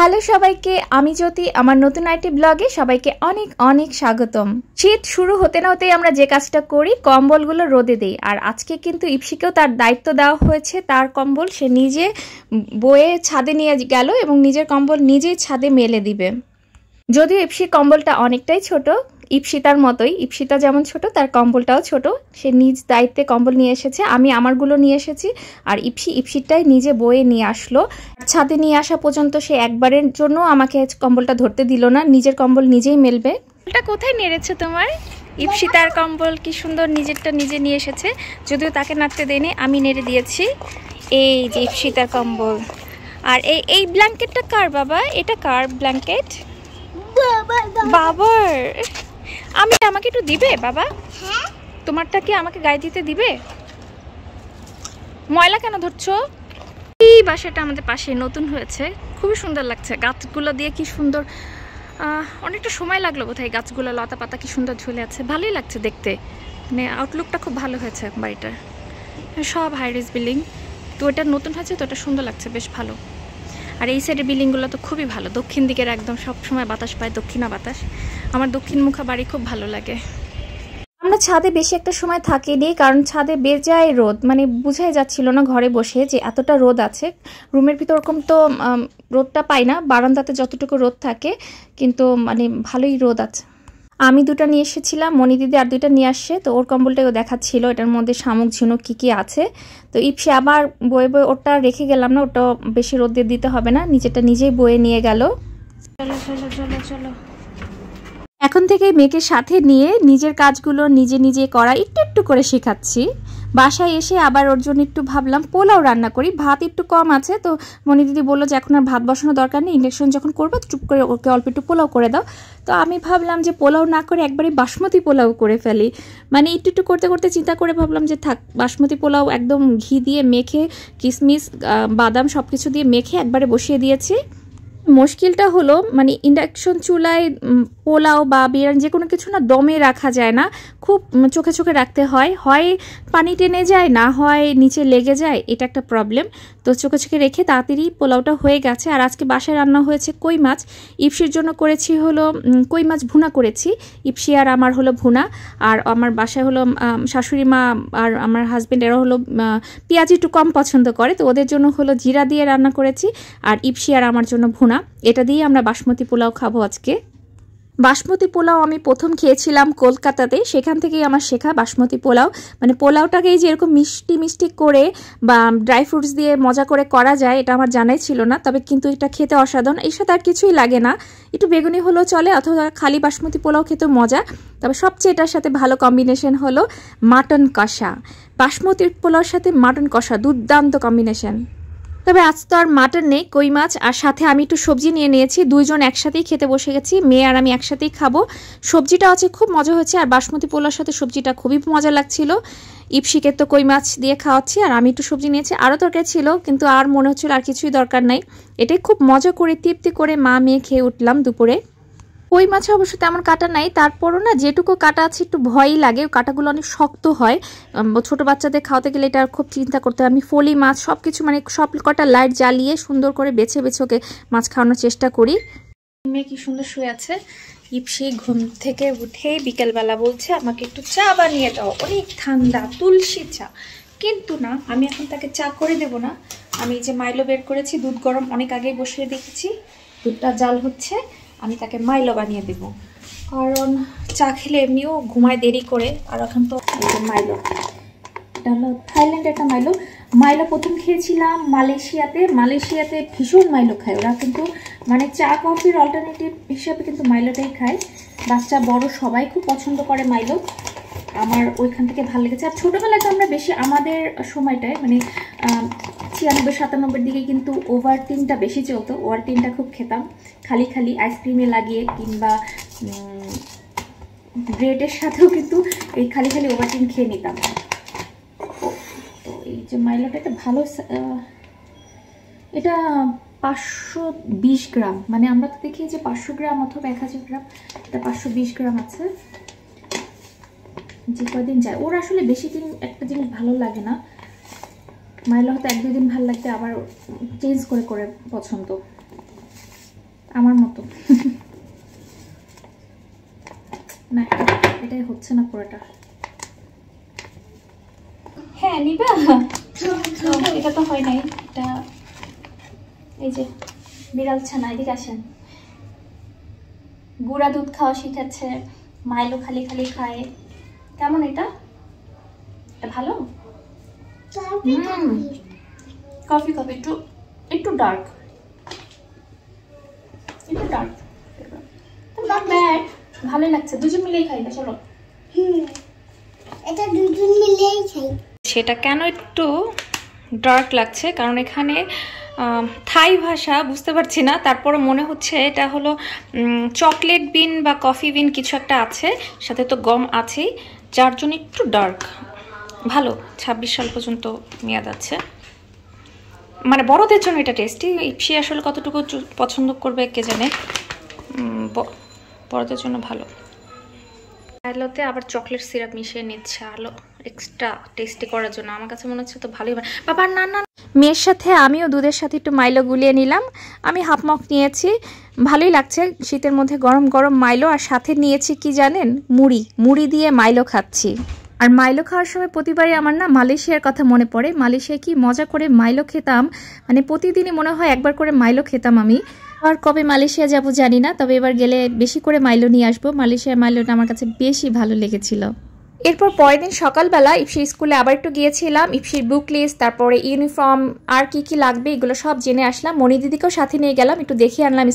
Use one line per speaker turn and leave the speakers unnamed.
Hello সবাইকে, আমি জ্যোতি। আমার নতুন আইটি ব্লগে সবাইকে অনেক অনেক স্বাগতম। শীত শুরু হতে না হতেই আমরা যে কাজটা করি, কম্বলগুলো রোদে দেই। আর আজকে কিন্তু ইপসিকেও তার দায়িত্ব দেওয়া হয়েছে। তার কম্বল সে নিজে বয়ে ছাদে নিয়ে গেল এবং নিজের কম্বল নিজেই ছাদে মেলে দিবে। যদিও ইপসির কম্বলটা অনেকটাই ছোট, ইপসিতার মতোই। ইপসিতা যেমন ছোট, তার কম্বলটাও ছোট। সে নিজ দায়িত্বে কম্বল নিয়ে এসেছে, আমি আমারগুলো নিয়ে এসেছি। আর ইপসিটাই নিজে বয়ে নিয়ে আসলো। ছাদে নিয়ে আসা পর্যন্ত সে একবারের জন্য আমাকে কম্বলটা ধরতে দিল না, নিজের কম্বল নিজেই মেলবে। এটা কোথায় নেড়েছে তোমার? ইপসিতার কম্বল কি সুন্দর নিজেরটা নিজে নিয়ে এসেছে, যদিও তাকে নাড়তে দেয়নি, আমি নেড়ে দিয়েছি। এই যে ইপসিতার কম্বল। আর এই ব্ল্যাঙ্কেটটা কার বাবা? এটা কার ব্ল্যাঙ্কেট? বাবার। আমাকে একটু দিবে বাবা? তোমারটা কি আমাকে গায়ে দিতে দিবে? ময়লা কেন ধরছো? এই বাসাটা আমাদের পাশে নতুন হয়েছে, খুবই সুন্দর লাগছে। গাছগুলো দিয়ে কি সুন্দর, অনেকটা সময় লাগলো বোধহয়। গাছগুলো লতা পাতা কি সুন্দর ঝুলে আছে, ভালোই লাগছে দেখতে। মানে আউটলুকটা খুব ভালো হয়েছে বাড়িটার। সব হাই রাইজ বিল্ডিং, তো এটা নতুন হয়েছে, তো এটা সুন্দর লাগছে, বেশ ভালো। আর এই সাইডের বিল্ডিংগুলো তো খুবই ভালো, দক্ষিণ দিকের একদম সব সময় বাতাস পায়, দক্ষিণা বাতাস। আমার দক্ষিণ মুখা বাড়ি খুব ভালো লাগে। আমরা ছাদে বেশি একটা সময় থাকিনি, কারণ ছাদে বেজায় রোদ, মানে বোঝাই যাচ্ছিল না ঘরে বসে যে এতটা রোদ আছে। রুমের ভিতর ওরকম তো রোদটা পাই না, বারান্দাতে যতটুকু রোদ থাকে, কিন্তু মানে ভালোই রোদ আছে। আমি দুটো নিয়ে এসেছিলাম, মনি দিদি আর দুইটা নিয়ে আসছে। তো ওর কম্বলটাও দেখাচ্ছিল, এটার মধ্যে শামুক ঝিনুক কি কি আছে। তো ইপসি আবার বয়ে বয়ে ওটা রেখে গেলাম না, ওটা বেশি রোদ দিয়ে দিতে হবে না, নিচেটা নিজেই বয়ে নিয়ে গেল। চলো চলো চলো চলো, এখন থেকে মেয়েকে সাথে নিয়ে নিজের কাজগুলো নিজে নিজে করা একটু একটু করে শেখাচ্ছি। বাসায় এসে আবার ওর জন্য একটু ভাবলাম পোলাও রান্না করি, ভাত একটু কম আছে। তো মনি দিদি বললো যে এখন আর ভাত বসানো দরকার নেই, ইন্ডাকশন যখন করবো চুপ করে ওকে অল্প একটু পোলাও করে দাও। তো আমি ভাবলাম যে পোলাও না করে একবারে বাসমতি পোলাও করে ফেলি। মানে একটু একটু করতে করতে চিন্তা করে ভাবলাম যে থাক, বাসমতি পোলাও একদম ঘি দিয়ে মেখে, কিশমিশ বাদাম সব কিছু দিয়ে মেখে একবারে বসিয়ে দিয়েছি। মুশকিলটা হলো, মানে ইন্ডাকশন চুলায় পোলাও বা বিরিয়ানি যে কোনো কিছু না দমে রাখা যায় না, খুব চোখে চোখে রাখতে হয়, হয় পানি টেনে যায়, না হয় নিচে লেগে যায়, এটা একটা প্রবলেম। তো চোখে চোখে রেখে তাড়াতাড়ি পোলাওটা হয়ে গেছে। আর আজকে বাসায় রান্না হয়েছে কই মাছ। ইপসির জন্য করেছি হলো কই মাছ ভুনা করেছি, ইপসি আর আমার হলো ভুনা। আর আমার বাসায় হলো শাশুড়ি মা আর আমার হাজব্যান্ড, এরা হলো পেঁয়াজ একটু কম পছন্দ করে, তো ওদের জন্য হলো জিরা দিয়ে রান্না করেছি। আর ইপসি আর আমার জন্য ভুনা, এটা দিয়ে আমরা বাসমতি পোলাও খাবো আজকে। বাসমতি পোলাও আমি প্রথম খেয়েছিলাম কলকাতাতে, সেখান থেকেই আমার শেখা বাসমতি পোলাও। মানে পোলাওটাকেই যে এরকম মিষ্টি মিষ্টি করে বা ড্রাই ফ্রুটস দিয়ে মজা করে করা যায়, এটা আমার জানাই ছিল না। তবে কিন্তু এটা খেতে অসাধারণ, এর সাথে আর কিছুই লাগে না, একটু বেগুনি হলেও চলে, অথবা খালি বাসমতি পোলাও খেতে মজা। তবে সবচেয়ে এটার সাথে ভালো কম্বিনেশন হলো মাটন কষা। বাসমতির পোলাওর সাথে মাটন কষা দুর্দান্ত কম্বিনেশন। তবে আজ তো আর মাটন নেই, কই মাছ, আর সাথে আমি একটু সবজি নিয়ে নিয়েছি। দুইজন একসাথেই খেতে বসে গেছি, মেয়ে আর আমি একসাথেই খাবো। সবজিটা আছে খুব মজা হয়েছে, আর বাসমতি পোলার সাথে সবজিটা খুবই মজা লাগছিল। ইপসিকে তো কই মাছ দিয়ে খাওয়াচ্ছি, আর আমি একটু সবজি নিয়েছি। আরও তরকারি ছিল, কিন্তু আর মনে হচ্ছিল আর কিছুই দরকার নাই। এটাই খুব মজা করে তৃপ্তি করে মা মেয়ে খেয়ে উঠলাম দুপুরে। কই মাছে অবশ্য তেমন কাটা নাই, তারপরও না যেটুকু কাটা আছে একটু ভয়ই লাগে, কাটাগুলো অনেক শক্ত হয়। ছোট বাচ্চাদের খাওয়াতে গেলে এটা খুব চিন্তা করতে হয়। আমি ফলি মাছ সব কিছু মানে সব কটা লাইট জ্বালিয়ে সুন্দর করে বেছে বেছে ওকে মাছ খাওয়ানোর চেষ্টা করি। মেয়ে কি সুন্দর শুয়ে আছে। ইপসি ঘুম থেকে উঠে বিকেলবেলা বলছে আমাকে একটু চা বানিয়ে দাও, অনেক ঠান্ডা, তুলসী চা। কিন্তু না, আমি এখন তাকে চা করে দেব না। আমি যে মাইলো বের করেছি, দুধ গরম অনেক আগেই বসিয়ে দেখেছি, দুধটা জাল হচ্ছে, আমি তাকে মাইলো বানিয়ে দেব। কারণ চা খেলে এমনিও ঘুমায় দেরি করে। আর এখন তো মাইলো, এটা হলো থাইল্যান্ডের একটা মাইলো। মাইলো প্রথম খেয়েছিলাম মালয়েশিয়াতে ভীষণ মাইলো খায় ওরা, কিন্তু মানে চা কফির অল্টারনেটিভ হিসাবে কিন্তু মাইলোটাই খায়। বাচ্চা বড় সবাই খুব পছন্দ করে মাইলো, আমার ওইখান থেকে ভালো লেগেছে। আর ছোটোবেলায় তো আমরা বেশি আমাদের সময়টায় মানে 96-97 দিকে কিন্তু ওভারটিনটা বেশি চলতো, ওভারটিনটা খুব খেতাম, খালি খালি আইসক্রিমে লাগিয়ে কিংবা ব্রেডের সাথেও কিন্তু এই খালি খালি ওভারটিন খেয়ে নিতাম। তো এই যে মাইলোটা এটা ভালো, এটা 520 গ্রাম, মানে আমরা তো দেখি যে 500 গ্রাম অথবা 1000 গ্রাম, এটা 520 গ্রাম আছে। যে কদিন যায়, ওর আসলে বেশি দিন একটা জিনিস ভালো লাগে না, মাইলো হয়তো 1-2 দিন ভালো লাগতে, আবার চেঞ্জ করে করে পছন্দ। আমার মতো। না এটাই হচ্ছে না পুরোটা। হ্যাঁ নিবা, এটা তো হয় নাই। এটা এই যে বিড়াল ছানা, এদিকে আসেন। গুঁড়া দুধ খাওয়া শিখাচ্ছে, মাইলো খালি খালি খায়। কেমন এটা? এটা ভালো? কফি কফি একটু একটু ডার্ক, একটু ডার্ক, ভালোই লাগছে। দুজন মিলেই খাই না, চলো।
এটা দুজন মিলেই খাই।
সেটা কেন একটু ডার্ক লাগছে, কারণ এখানে থাই ভাষা বুঝতে পারছি না, তারপরে মনে হচ্ছে এটা হলো চকলেট বিন বা কফি বিন কিছু একটা আছে, সাথে তো গম আছেই, যার জন্য একটু ডার্ক। ভালো, 26 সাল পর্যন্ত মেয়াদ আছে, মানে বড়দের জন্য এটা টেস্টি। সে আসলে কতটুকু পছন্দ করবে কে জানে, বড়দের জন্য ভালো। আলোতে আবার চকলেট সিরাপ মিশিয়ে নিচ্ছে আলো এক্সট্রা টেস্টি করার জন্য। আমার কাছে মনে হচ্ছে তো ভালোই। বাবা না না, মেয়ের সাথে আমিও দুধের সাথে একটু মাইলো গুলিয়ে নিলাম। আমি হাফ মগ নিয়েছি, ভালোই লাগছে শীতের মধ্যে গরম গরম মাইলো। আর সাথে নিয়েছি কি জানেন, মুড়ি। মুড়ি দিয়ে মাইলো খাচ্ছি। আর মাইলো খাওয়ার সময় প্রতিবারই আমার না মালয়েশিয়ার কথা মনে পড়ে। মালয়েশিয়ায় কি মজা করে মাইলো খেতাম, মানে প্রতিদিনই মনে হয় একবার করে মাইলো খেতাম আমি। আর কবে মালয়েশিয়া যাব জানি না, তবে এবার গেলে বেশি করে মাইলো নিয়ে আসবো। মালয়েশিয়ার মাইলোটা আমার কাছে বেশি ভালো লেগেছিল। এরপর পরের দিন সকালবেলা ইপসি স্কুলে আবার একটু গিয়েছিলাম। ইপসির বুক লিস্ট, তারপরে ইউনিফর্ম, আর কি কি লাগবে এগুলো সব জেনে আসলাম। মনি দিদিকেও সাথে নিয়ে গেলাম, একটু দেখিয়ে আনলাম